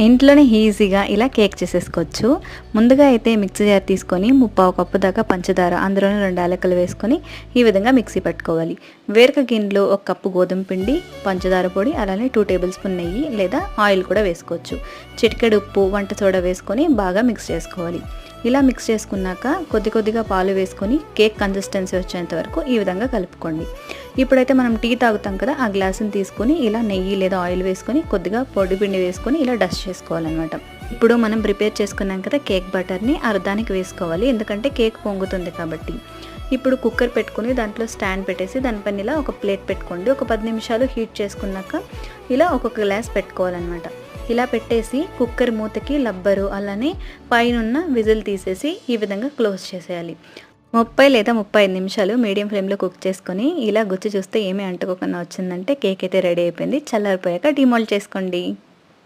ఇంట్లోనే ఈజీగా ఇలా కేక్ చేసేసుకోవచ్చు. ముందుగా అయితే మిక్సీ జార్ తీసుకొని 3/4 కప్పు దాకా పంచదార, అందులోనే 2 యాలకులు వేసుకొని ఈ విధంగా మిక్సీ పట్టుకోవాలి. వేరొక గిన్నెలో 1 కప్పు గోధుమ పిండి, పంచదార పొడి, అలానే 2 టేబుల్ స్పూన్ నెయ్యి లేదా ఆయిల్ కూడా వేసుకోవచ్చు. చిటికెడు ఉప్పు, వంట సోడా వేసుకొని బాగా మిక్స్ చేసుకోవాలి. ఇలా మిక్స్ చేసుకున్నాక కొద్దిగా పాలు వేసుకొని కేక్ కన్సిస్టెన్సీ వచ్చేంత వరకు ఈ విధంగా కలుపుకోండి. ఇప్పుడైతే మనం టీ తాగుతాం కదా, ఆ గ్లాసుని తీసుకొని ఇలా నెయ్యి లేదా ఆయిల్ వేసుకొని కొద్దిగా పొడి పిండి వేసుకొని ఇలా డస్ట్ చేసుకోవాలన్నమాట. ఇప్పుడు మనం ప్రిపేర్ చేసుకున్నాం కదా కేక్ బటర్ని అర్ధానికి వేసుకోవాలి, ఎందుకంటే కేక్ పొంగుతుంది కాబట్టి. ఇప్పుడు కుక్కర్ పెట్టుకుని దాంట్లో స్టాండ్ పెట్టేసి దానిపైన ఇలా ఒక ప్లేట్ పెట్టుకోండి. ఒక 10 నిమిషాలు హీట్ చేసుకున్నాక ఇలా ఒక్కొక్క గ్లాస్ పెట్టుకోవాలన్నమాట. ఇలా పెట్టేసి కుక్కర్ మూతకి లబ్బరు అలానే పైనున్న విజిల్ తీసేసి ఈ విధంగా క్లోజ్ చేసేయాలి. 30 లేదా 35 నిమిషాలు మీడియం ఫ్లేమ్లో కుక్ చేసుకొని ఇలా గుచ్చి చూస్తే ఏమీ అంటుకోకుండా వచ్చిందంటే కేక్ అయితే రెడీ అయిపోయింది. చల్లారిపోయాక డిమోల్డ్ చేసుకోండి.